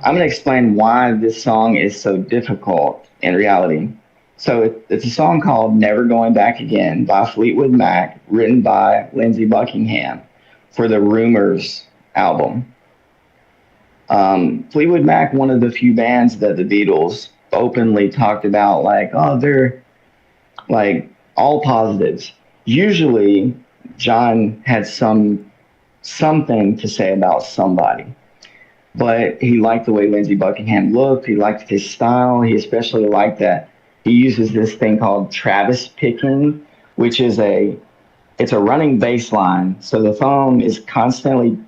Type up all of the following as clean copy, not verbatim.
I'm going to explain why this song is so difficult in reality. So it's a song called Never Going Back Again by Fleetwood Mac, written by Lindsey Buckingham for the Rumors album. Fleetwood Mac, one of the few bands that the Beatles openly talked about, like, oh, they're like all positives. Usually, John had something to say about somebody, but he liked the way Lindsey Buckingham looked. He liked his style. He especially liked that he uses this thing called Travis picking, which is it's a running bass line. So the thumb is constantly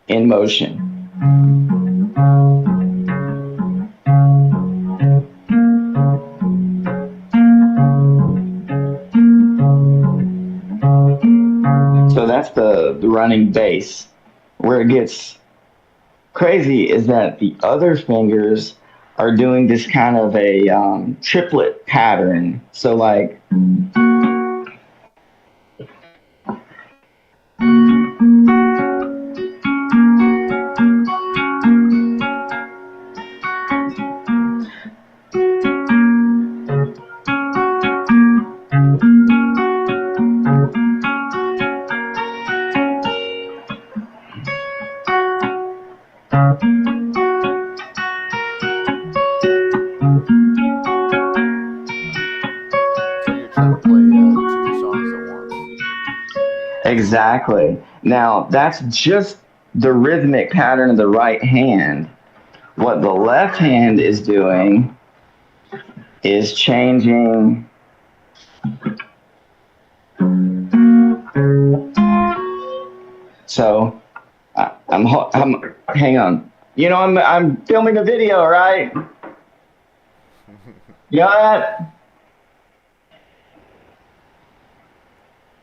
in motion. So that's the running bass. Where it gets crazy is that the other fingers are doing this kind of a triplet pattern. So like, exactly. Now, that's just the rhythmic pattern of the right hand. What the left hand is doing is changing. So, I'm hang on. You know, I'm filming a video, right? You got that?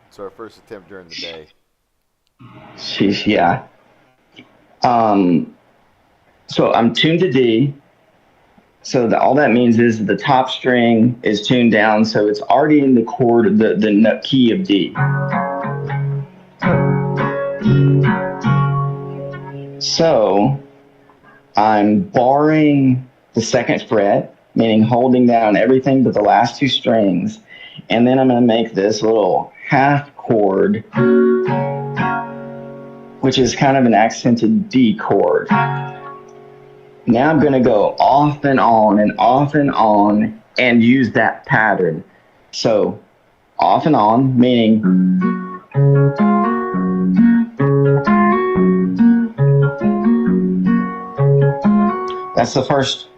It's our first attempt during the day. Sheesh, yeah. So I'm tuned to D. So all that means is the top string is tuned down, so it's already in the chord, the key of D. So I'm barring the second fret, meaning holding down everything but the last two strings, and then I'm going to make this little half chord, which is kind of an accented D chord. Now I'm going to go off and on and off and on and use that pattern. So off and on, meaning that's the first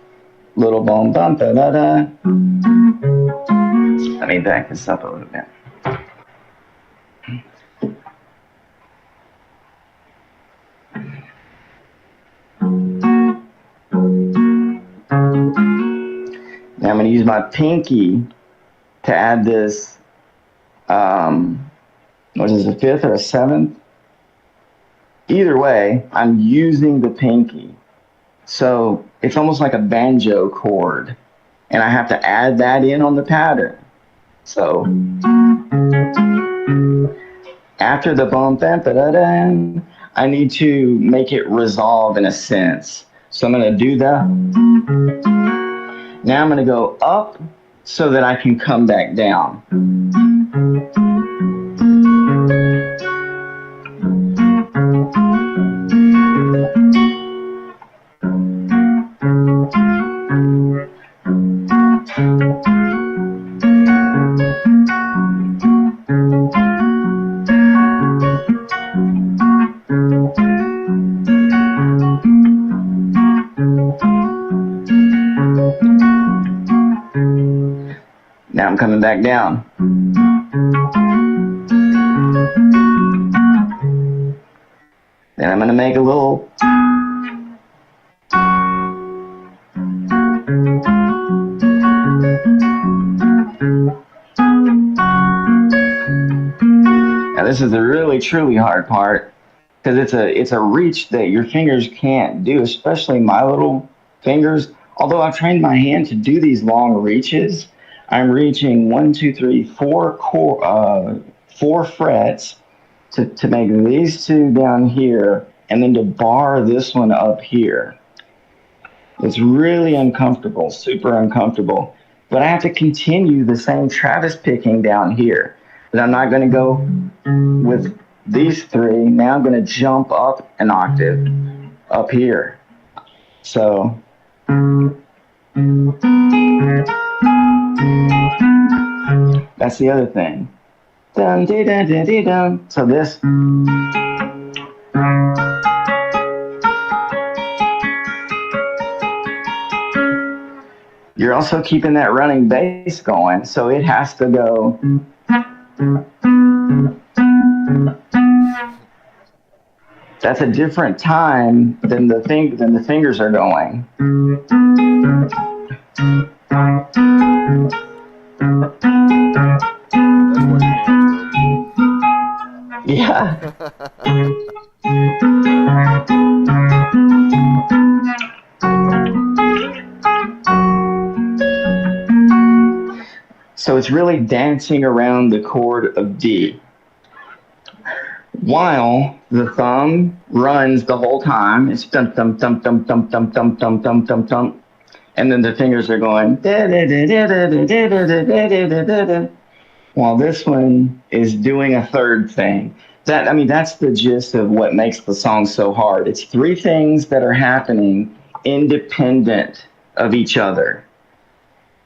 little boom, bum, da, da, da. Let me back this up a little bit. Now I'm going to use my pinky to add this, what is it, a fifth or a seventh? Either way, I'm using the pinky. So it's almost like a banjo chord, and I have to add that in on the pattern. So after the bump, I need to make it resolve in a sense. So I'm going to do that. Now I'm going to go up so that I can come back down. Now I'm coming back down. Then I'm going to make a little. Now this is the really truly hard part, because it's a reach that your fingers can't do, especially my little fingers. Although I've trained my hand to do these long reaches, I'm reaching 4 frets to make these two down here and then to bar this one up here. It's really uncomfortable, super uncomfortable. But I have to continue the same Travis picking down here. But I'm not going to go with these three. Now I'm going to jump up an octave up here. So that's the other thing. Dun, dee, dun, dee, dee, dun. So this. You're also keeping that running bass going, so it has to go. That's a different time than the fingers are going. Yeah. So it's really dancing around the chord of D, while the thumb runs the whole time. It's thump thump thump thump thump thump thump thump thump thump thump, and then the fingers are going while this one is doing a third thing. That's the gist of what makes the song so hard. It's three things that are happening independent of each other.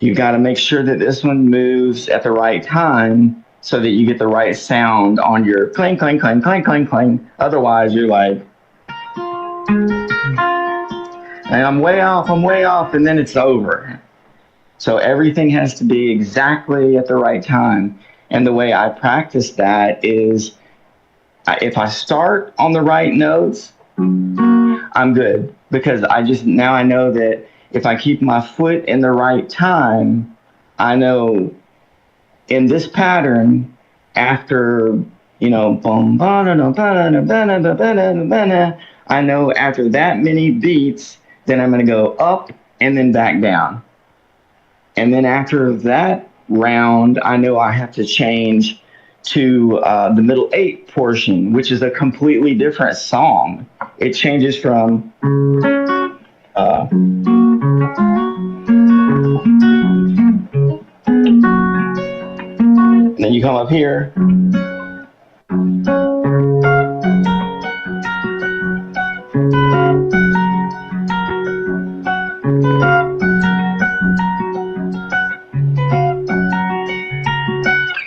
You got to make sure that this one moves at the right time so that you get the right sound on your clang, clang, clang, clang, clang, clang. Otherwise, you're like, and I'm way off, and then it's over. So everything has to be exactly at the right time. And the way I practice that is if I start on the right notes, I'm good. Because now I know that if I keep my foot in the right time, I know in this pattern, after, I know after that many beats, then I'm going to go up and then back down. And then after that round, I know I have to change to the middle eight portion, which is a completely different song. It changes from and then you come up here.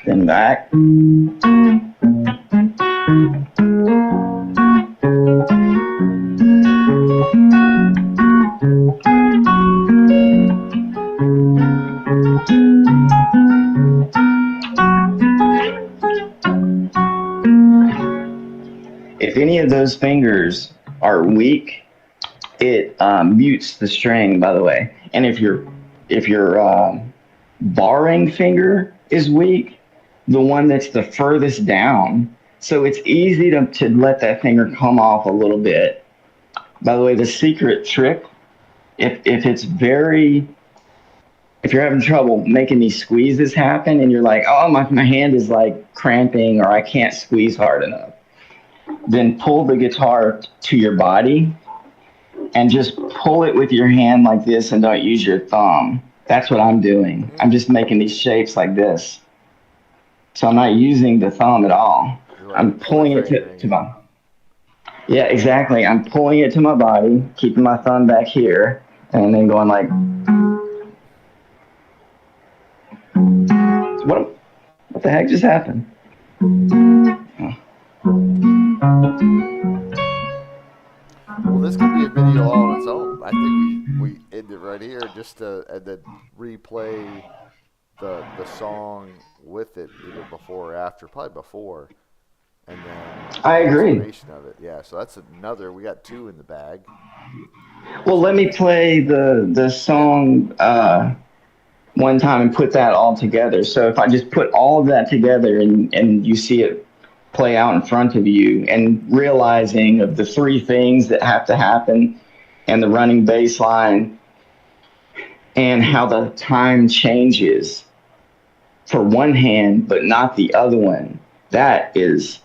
Then back. If any of those fingers are weak, it mutes the string, by the way. And if your barring finger is weak, the one that's the furthest down, so it's easy to let that finger come off a little bit. By the way, the secret trick, if you're having trouble making these squeezes happen and you're like, oh, my hand is like cramping or I can't squeeze hard enough, then pull the guitar to your body and just pull it with your hand like this and don't use your thumb. That's what I'm doing. I'm just making these shapes like this. So I'm not using the thumb at all. I'm pulling it to my... Yeah, exactly. I'm pulling it to my body, keeping my thumb back here, and then going like... What the heck just happened? Well, this could be a video all on its own. I think we end it right here just to and then replay the song with it either before or after, probably before, and then I agree. Of it. Yeah, so that's another. We got two in the bag. Well, let me play the song one time and put that all together. So if I just put all of that together and you see it play out in front of you and realizing of the three things that have to happen and the running bass line and how the time changes for one hand but not the other one, that is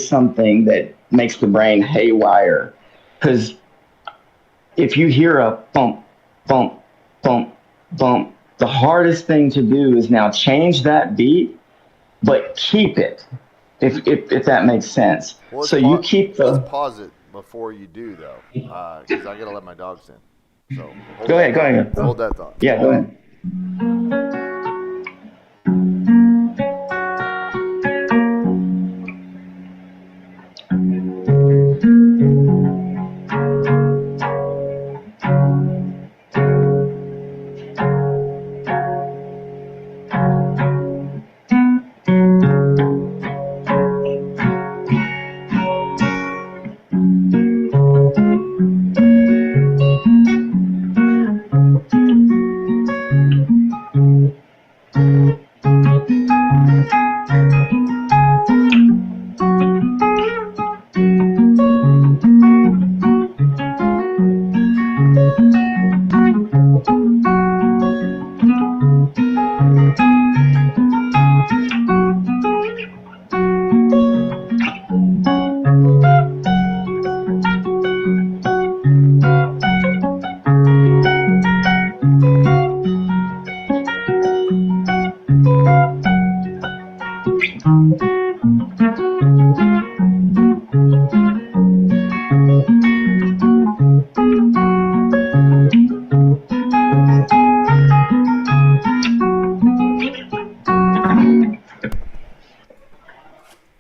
something that makes the brain haywire. Because if you hear a bump, bump, bump, bump, the hardest thing to do is now change that beat, but keep it. If that makes sense. Well, So you keep the. let's pause it before you do though, because I gotta let my dogs in. So Go ahead. Hold that thought. Yeah, go ahead.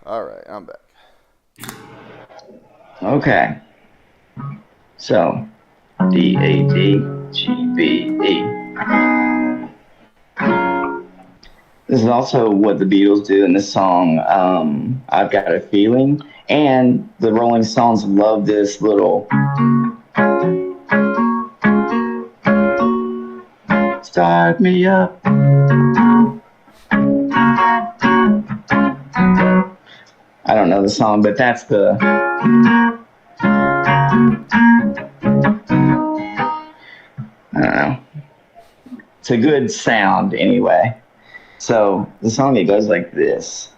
All right, I'm back. Okay. So, D A D G B E. This is also what the Beatles do in this song, I've Got a Feeling. And the Rolling Stones love this little start me up. I don't know the song, but that's the. I don't know. It's a good sound anyway. So the song, it goes like this.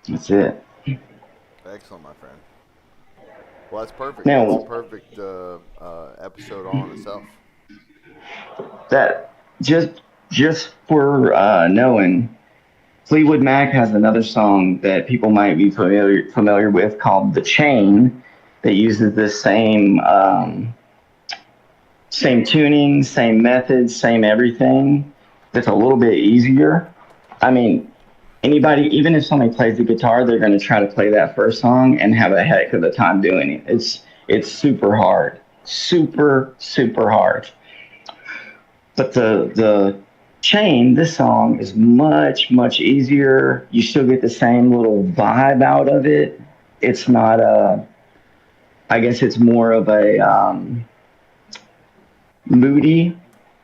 That's it. Excellent, my friend. Well, that's perfect. Now, That's a perfect episode all in itself. that just for knowing, Fleetwood Mac has another song that people might be familiar with called "The Chain," that uses this same tuning, same methods, same everything. That's a little bit easier. I mean, anybody, even if somebody plays the guitar, they're going to try to play that first song and have a heck of a time doing it. It's super hard, super hard. But the Chain, this song is much easier. You still get the same little vibe out of it. It's not I guess it's more of a moody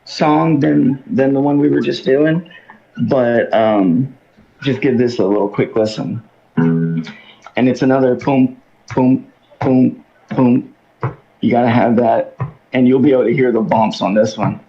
song than the one we were just doing. But just give this a little quick listen. and it's another boom, boom, boom, boom. You got to have that, and you'll be able to hear the bumps on this one.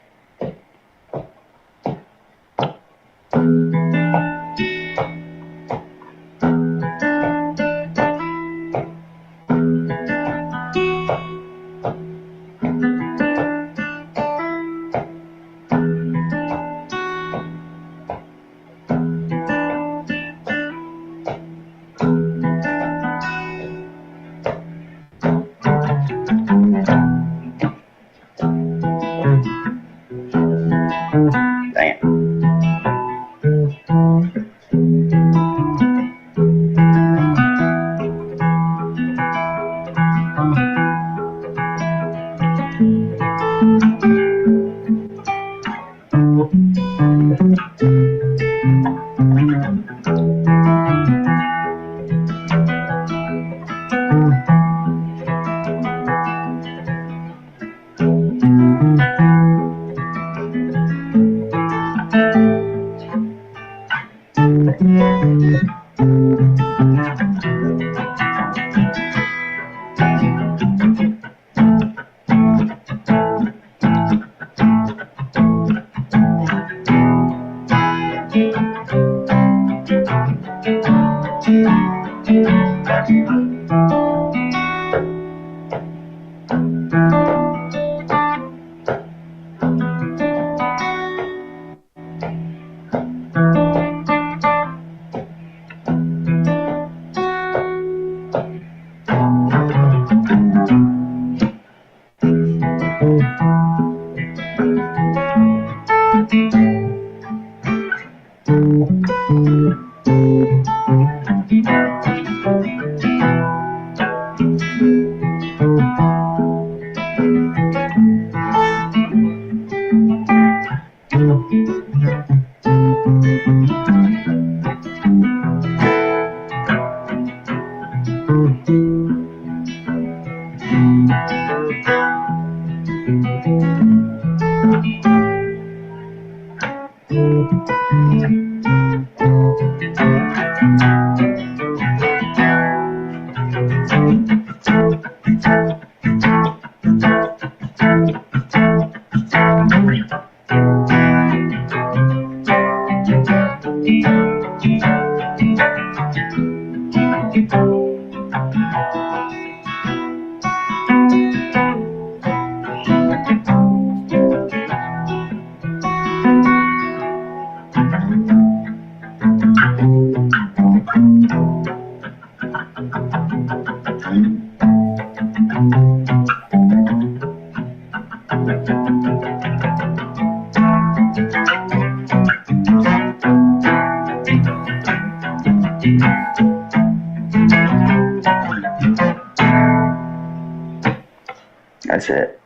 That's it.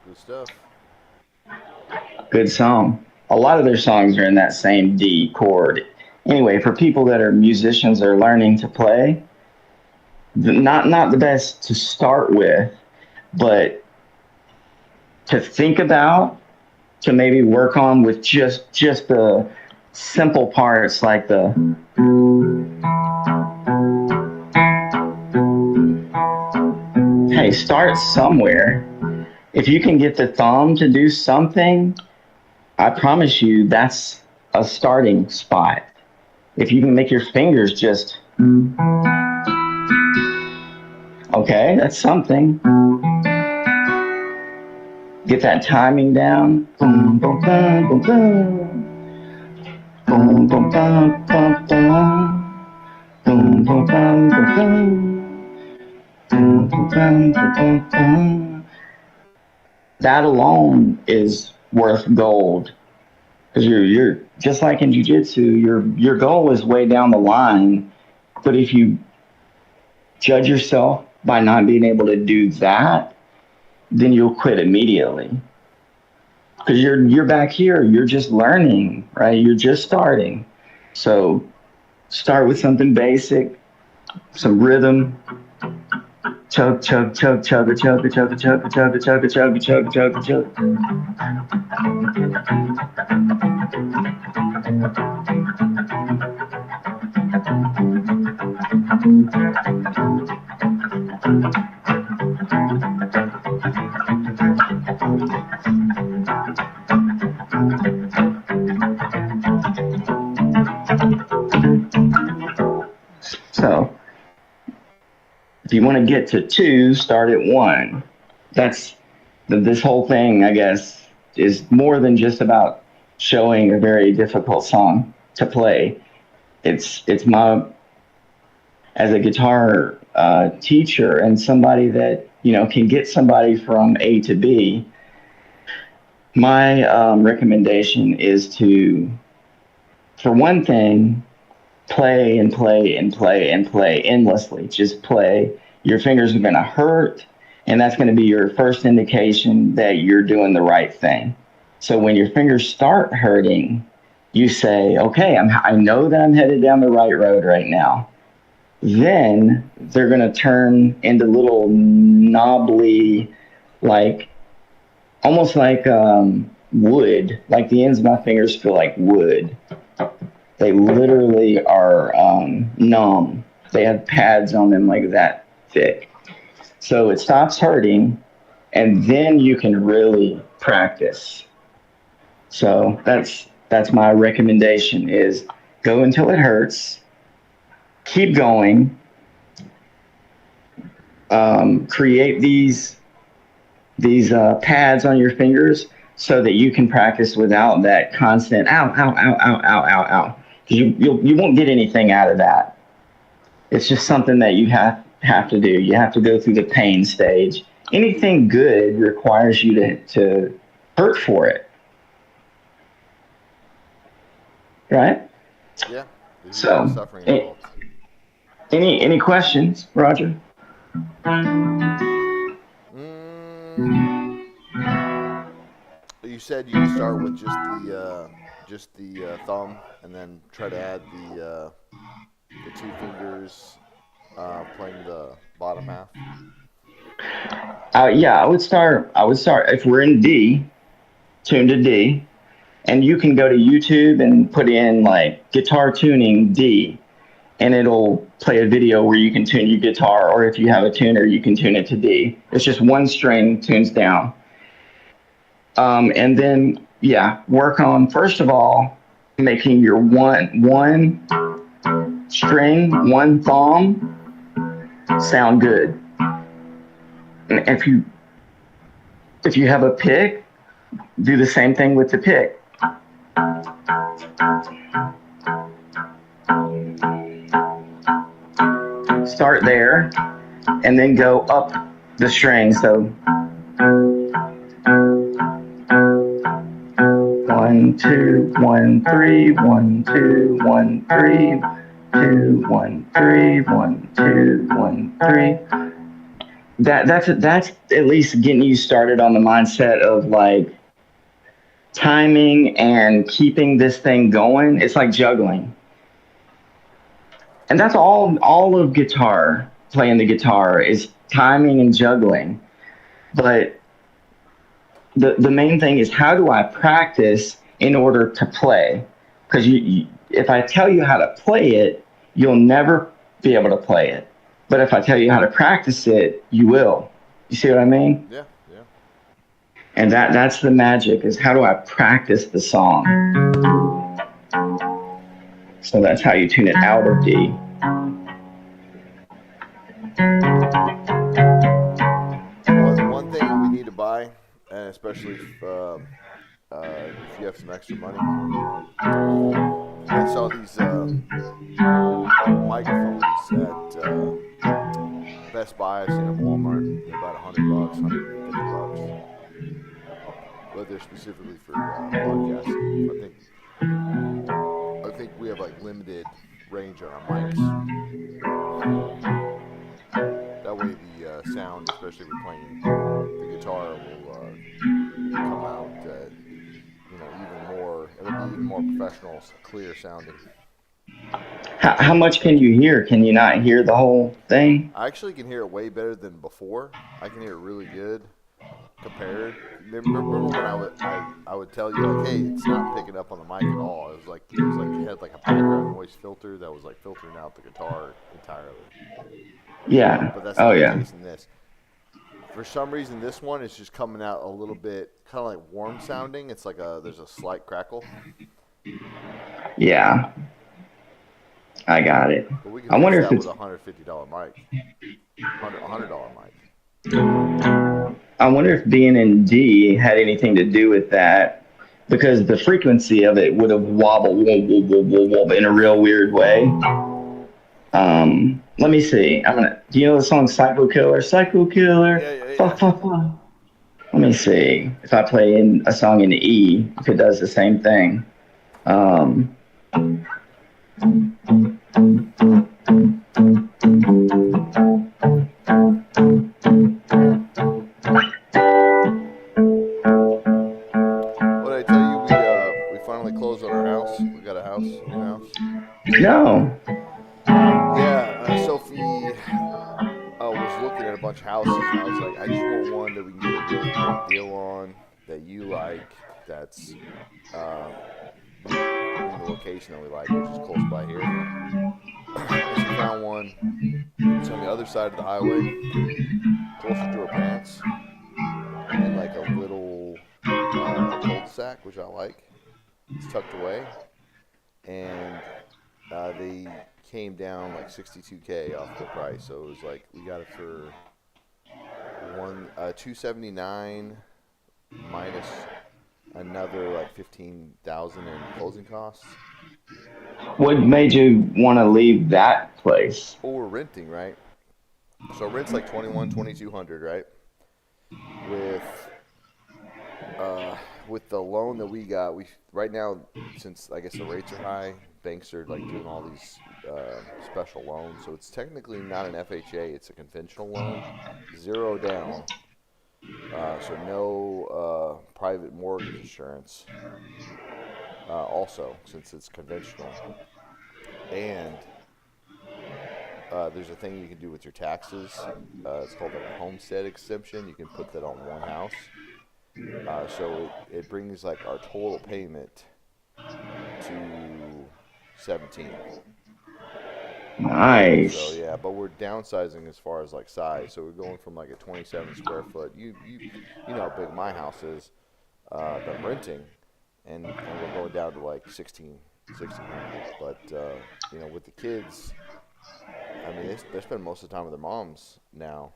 Good stuff. Good song. A lot of their songs are in that same D chord. Anyway, for people that are musicians or learning to play, not the best to start with, but to think about, to maybe work on with just the simple parts like the hey, start somewhere. If you can get the thumb to do something, I promise you that's a starting spot. If you can make your fingers just okay, that's something. Get that timing down. Boom, boom, boom, boom, boom. Boom, boom, boom, boom, boom. Boom, boom, boom, boom, boom. Boom, boom, boom, boom, boom. That alone is worth gold. Because you're just like in Jiu-Jitsu, your goal is way down the line. But if you judge yourself by not being able to do that, then you'll quit immediately. Because you're back here, you're just learning, right? You're just starting. So start with something basic, some rhythm. Chug, chug, chug, chug, chug, chug, chug, chug, chug, chug, chug, chug, chug. So if you want to get to 2, start at 1. That's this whole thing, I guess, is more than just about showing a very difficult song to play. It's my, as a guitar teacher and somebody that can get somebody from A to B. My recommendation is to, for one thing, play and play and play and play endlessly. Just play. Your fingers are going to hurt, and that's going to be your first indication that you're doing the right thing. So when your fingers start hurting, you say, okay, I know that I'm headed down the right road right now. Then they're going to turn into little knobbly, like almost like wood. Like the ends of my fingers feel like wood. They literally are numb. They have pads on them like that thick. So it stops hurting, and then you can really practice. So that's my recommendation: is go until it hurts, keep going, create these pads on your fingers so that you can practice without that constant ow, ow, ow, ow, ow, ow, ow. Because you won't get anything out of that. It's just something that you have to do. You have to go through the pain stage. Anything good requires you to hurt for it. Right? Yeah. So, suffering involved. Any questions, Roger? You said you would start with just the thumb, and then try to add the 2 fingers playing the bottom half. Yeah, I would start if we're in D, tune to D, and you can go to YouTube and put in like guitar tuning D, and it'll play a video where you can tune your guitar, or if you have a tuner, you can tune it to D. It's just one string tunes down. And then, work on, first of all, making your one string, one thumb sound good. And if you have a pick, do the same thing with the pick. Start there, and then go up the string. So 1, 2, 1, 3, 1, 2, 1, 3, 2, 1, 3, 1, 2, 1, 3. That's at least getting you started on the mindset of like timing and keeping this thing going. It's like juggling. And that's all of guitar, playing the guitar, is timing and juggling. But the main thing is, how do I practice in order to play? Because if I tell you how to play it, you'll never be able to play it. But if I tell you how to practice it, you will. You see what I mean? Yeah. And that's the magic, is how do I practice the song? So that's how you tune it out of D. One thing we need to buy, and especially if you have some extra money, I saw these microphones at Best Buy. I've seen them at Walmart. They're about $100, $150. But they're specifically for podcasting. I think we have like limited range on our mics. That way the sound, especially if we're playing the guitar, will come out even more. It'll be even more professional, clear sounding. How much can you hear? Can you not hear the whole thing? I actually can hear it way better than before. I can hear it really good. compared. Remember when I would tell you like, hey, it's not picking up on the mic at all. It had like a background noise filter that was like filtering out the guitar entirely. Yeah. But that's Oh not the yeah. case in this. For some reason, this one is just coming out a little bit kind of like warm sounding. It's like there's a slight crackle. Yeah. I got it. But we can I fix wonder if that with it's. a $150 mic, $100 mic. I wonder if being in D had anything to do with that, because the frequency of it would have wobbled in a real weird way. Let me see. Do you know the song Psycho Killer? Psycho Killer. Fa, Yeah. fa, fa. Let me see if I play in a song in E, if it does the same thing. Um, What did I tell you? We finally closed on our house. We got a house, new house. no. Yeah, Sophie was looking at a bunch of houses, and I was like, I just want one that we can get a really great deal on, that you like, that's in the location that we like, which is close by here. And she found one. It's on the other side of the highway, closer to her parents, in like a little cul-de-sac, which I like. It's tucked away, and they came down like $62K off the price. So it was like we got it for $279 minus another like $15,000 in closing costs. What made you want to leave that place? Well, we're renting, right? So rent's like $2,200, right? With the loan that we got, we right now, since I guess the rates are high, banks are like doing all these special loans. So it's technically not an FHA; it's a conventional loan, zero down. So no private mortgage insurance. Also, since it's conventional, and there's a thing you can do with your taxes. It's called a homestead exemption. You can put that on one house. So it brings like our total payment to 17. Nice. So yeah, but we're downsizing as far as like size. So we're going from like a 27 square foot. You know how big my house is that I'm renting, and we're going down to like 1600. But with the kids, I mean they spend most of the time with their moms now.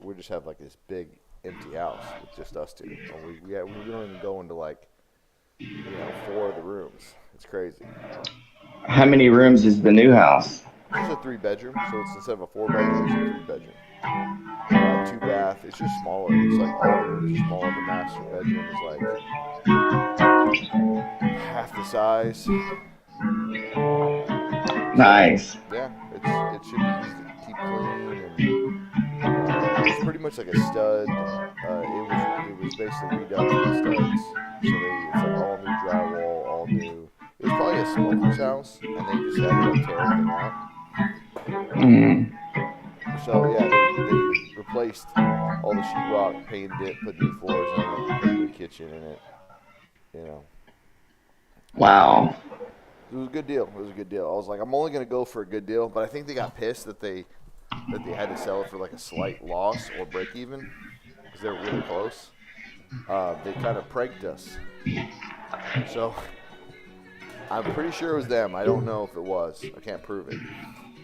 We just have like this big empty house with just us two. We don't even go into like 4 of the rooms. It's crazy. How many rooms is the new house? It's a 3-bedroom, so it's instead of a 4-bedroom, it's a 3-bedroom. 2-bath. It's just smaller. It's like all the rooms are smaller. The master bedroom is like half the size. Nice. Yeah, it should be easy to keep clean, and it's pretty much like a stud. It was basically redone for the studs. So it's like all new drywall, all new. It was probably a smoker's house, and they just ended up tearing everything out. So yeah, they replaced all the sheetrock, painted it, put new floors in it, put a new kitchen in it. Wow. It was a good deal. I was like, I'm only gonna go for a good deal, but I think they got pissed that they had to sell it for like a slight loss or break even because they were really close. They kind of pranked us. So I'm pretty sure it was them. I don't know if it was. I can't prove it.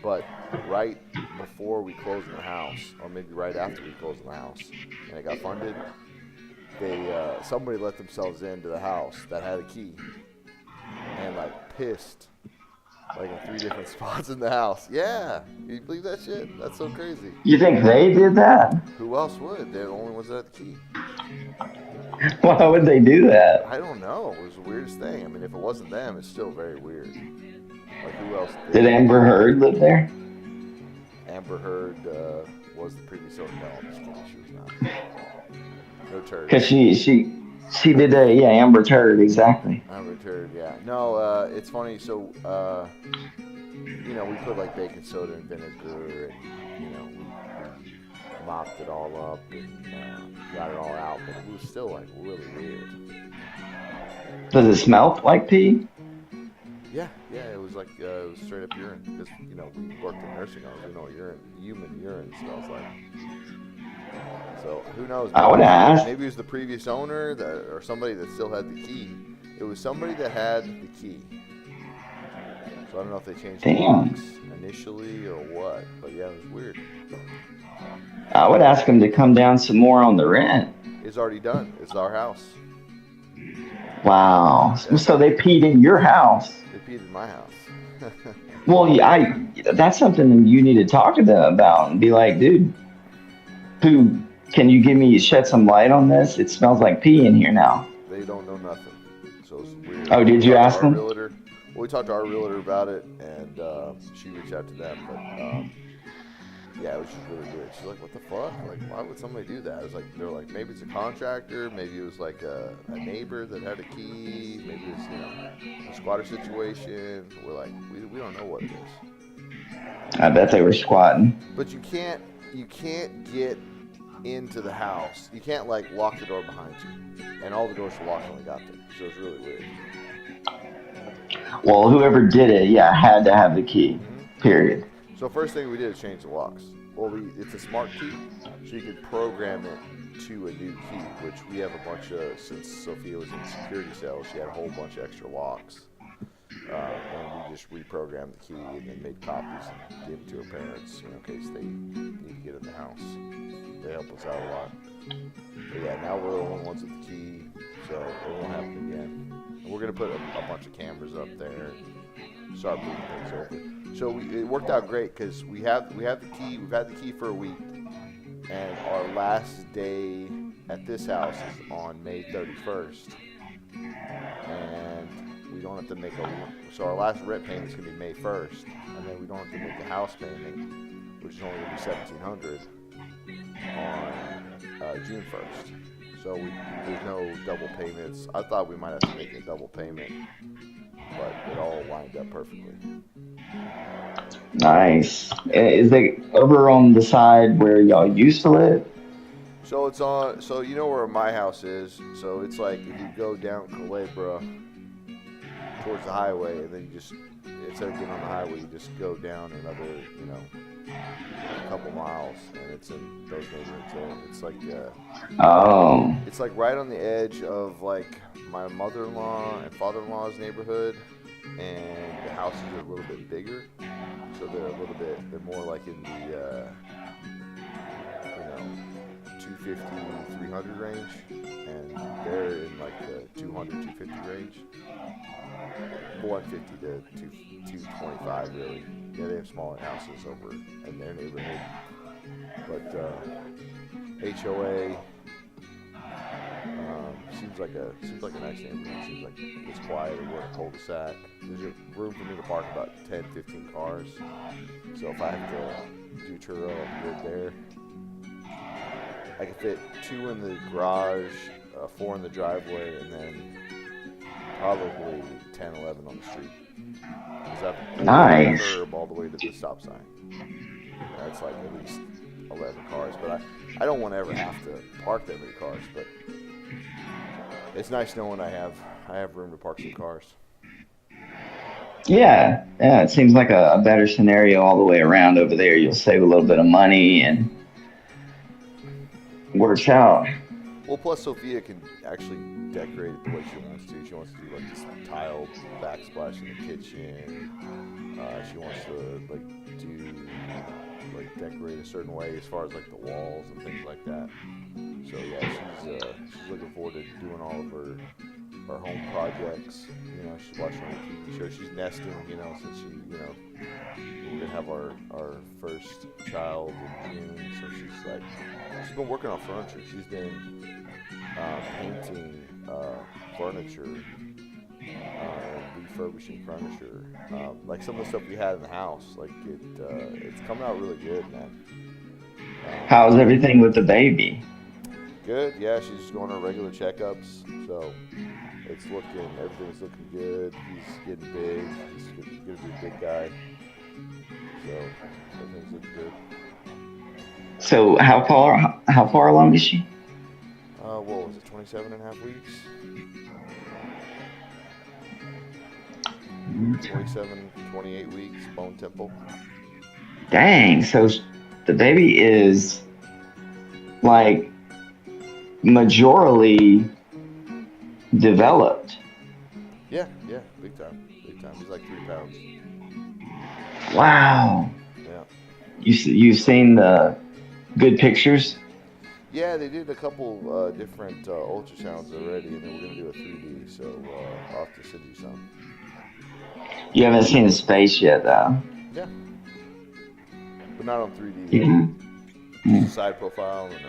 But right before we closed on the house, or maybe right after we closed on the house, and it got funded, somebody let themselves into the house that had a key and like pissed like in 3 different spots in the house. Yeah, can you believe that shit? That's so crazy. You think they did that? Who else would? They're the only ones that had the key. Why would they do that? I don't know. It was the weirdest thing. I mean, if it wasn't them, it's still very weird. Like, who else Did Amber Heard live there? Amber Heard was the previous owner. No, I'm just kidding. She was not. No turd. Because she did Amber Heard, exactly. Amber Heard, yeah. No, it's funny. So, we put like baking soda and vinegar, and mopped it all up and got it all out, but it was still like really weird. Does it smell like pee? Yeah, it was like it was straight up urine because we worked in nursing homes. We know what human urine smells like. So who knows? I would ask. Maybe it was the previous owner or somebody that still had the key. It was somebody that had the key. So I don't know if they changed the locks initially or what, but yeah, it was weird. I would ask them to come down some more on the rent. It's already done. It's our house. Wow. Yeah. So they peed in your house. They peed in my house. Well, yeah, that's something you need to talk to them about and be like, dude, can you shed some light on this? It smells like pee in here now. They don't know nothing. So it's weird. Oh, did you ask them? Realtor. Well, we talked to our realtor about it, and she reached out to them, but yeah, it was just really weird. She's like, "What the fuck? Like, why would somebody do that?" I was like, "They're like, maybe it's a contractor, maybe it was like a neighbor that had a key, maybe it's a squatter situation." We're like, we don't know what it is. I bet they were squatting. But you can't get into the house. You can't like lock the door behind you, and all the doors were locked when we got there, so it's really weird. Well, whoever did it, yeah, had to have the key. Period. So first thing we did is change the locks. Well, it's a smart key, so you could program it to a new key, which we have a bunch of, since Sophia was in security cells, she had a whole bunch of extra locks. And we just reprogrammed the key and then made copies and gave them to her parents, in case they need to get in the house. They help us out a lot. But yeah, now we're the only ones with the key, so it won't happen again. And we're going to put a bunch of cameras up there and start moving things over. So it worked out great because we have the key. We've had the key for a week, and our last day at this house is on May 31st, and we don't have to make so our last rent payment is going to be May 1st, and then we don't have to make a house payment, which is only going to be $1,700 on June 1st. So there's no double payments. I thought we might have to make a double payment, but it all lined up perfectly. Nice. Is it over on the side where y'all used to live? So it's on. So you know where my house is. So it's like if you go down Culebra towards the highway, and then you just, instead of getting on the highway, you just go down another, a couple miles, and it's in those neighborhoods. So it's like, it's like right on the edge of like my mother-in-law and father-in-law's neighborhood, and the houses are a little bit bigger, so they're more like in the 250, 300 range, and they're in like the 200, 250 range. 150 to 225 really. Yeah, they have smaller houses over in their neighborhood. But HOA seems like a nice neighborhood. Seems like it's quiet. We're in a cul-de-sac. There's a room for me to park about 10, 15 cars. So if I have to do churro, I'm good there. I can fit 2 in the garage, 4 in the driveway, and then probably 10, 11 on the street. Nice. Curb all the way to the stop sign. That's like at least 11 cars, but I don't want to ever have to park that many cars, but it's nice knowing I have room to park some cars. Yeah, it seems like a better scenario all the way around over there. You'll save a little bit of money and works out. Well, plus Sophia can actually decorate it the way she wants to. She wants to do like this tiled backsplash in the kitchen. She wants to decorate a certain way as far as like the walls and things like that. So yeah, she's looking forward to doing all of her home projects. She's watching her TV show. She's nesting. Since we're gonna have our first child in June. So she's been working on furniture. She's been painting furniture, refurbishing furniture. Like some of the stuff we had in the house, like it's coming out really good, man. How's everything with the baby? Good, yeah. She's just going on regular checkups, so everything's looking good. He's getting big. He's gonna be a big guy, so everything's looking good. So how far along is she? What was it, 27 and a half weeks? 27, 28 weeks, bone temple. Dang. So the baby is like majorly developed. Yeah, yeah, big time, big time. He's like 3 pounds. Wow. Yeah. You've seen the good pictures? Yeah, they did a couple different ultrasounds already, and then we're gonna do a 3D. So I'll have to send you some. You haven't seen his face yet, though. Yeah, but not on 3D yet. Yeah. Just a Yeah. side profile and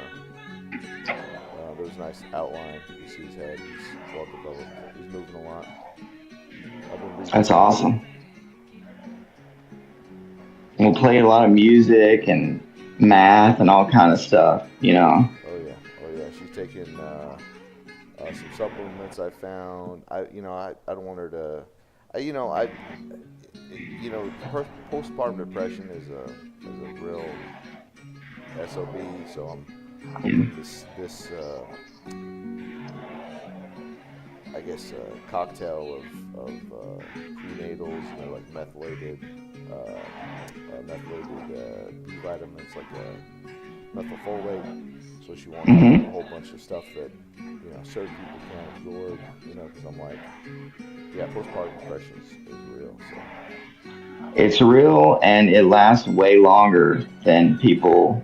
there's a nice outline. You see his head. He's well developed. He's moving a lot. I've been reading That's a lot. awesome. We'll play a lot of music and math and all kind of stuff. Oh yeah, oh yeah. She's taking some supplements I found. I don't want her to. Postpartum depression is a real SOB. So I'm Yeah. hoping this I guess cocktail of prenatals, like methylated B vitamins, like methylfolate. So she won't have a Hmm. whole bunch of stuff that certain people can't absorb. Because I'm like, yeah, postpartum depression is real. So It's real and it lasts way longer than people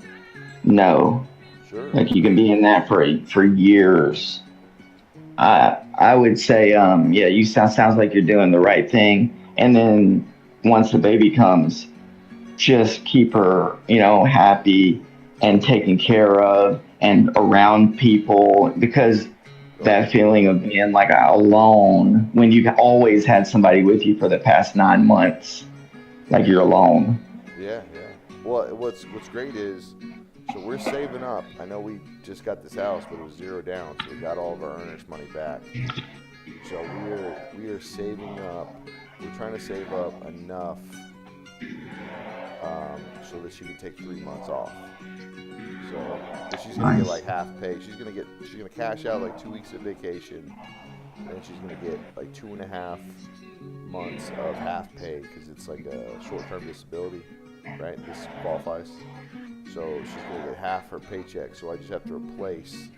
know. sure, Like you can sure. be in that for years. I would say, yeah, you sounds like you're doing the right thing. And then once the baby comes, just keep her, happy and taken care of and around people because Oh that yeah, feeling of being like alone when you've always had somebody with you for the past 9 months, like you're alone. yeah, yeah. Well, what's great is, so we're saving up. I know we just got this house, but it was zero down, so we got all of our earnest money back. So we are saving up. We're trying to save up enough so that she can take 3 months off. So, but she's gonna get Nice. like half pay. She's gonna cash out like 2 weeks of vacation, and then she's gonna get like 2.5 months of half pay because it's like a short-term disability, right? This qualifies. So she's gonna get half her paycheck. So I just have to replace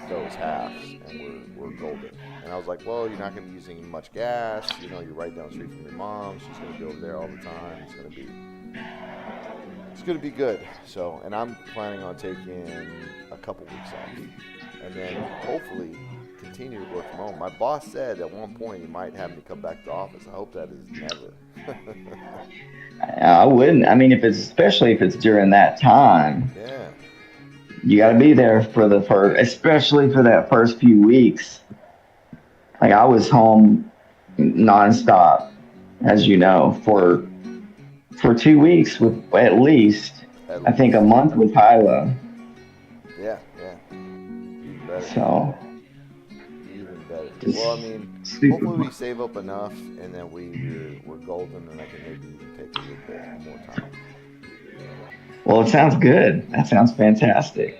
those halves, and we're golden. And I was like, well, you're not gonna be using much gas. You're right down the street from your mom. She's gonna be over there all the time. It's gonna be good. So, and I'm planning on taking a couple weeks off, and then hopefully continue to work from home. My boss said at one point he might have me come back to the office. I hope that is never. I wouldn't. I mean, especially if it's during that time, Yeah, you got to be there for the first, especially for that first few weeks. Like I was home nonstop, as you know, for 2 weeks with at least, at I think a least. month with Hyla. Yeah, yeah, even better. So Even better. just Well, I mean, super hopefully we fun. save up enough, and then we're golden, and I can maybe even take a little bit more time. Well, it sounds good. That sounds fantastic.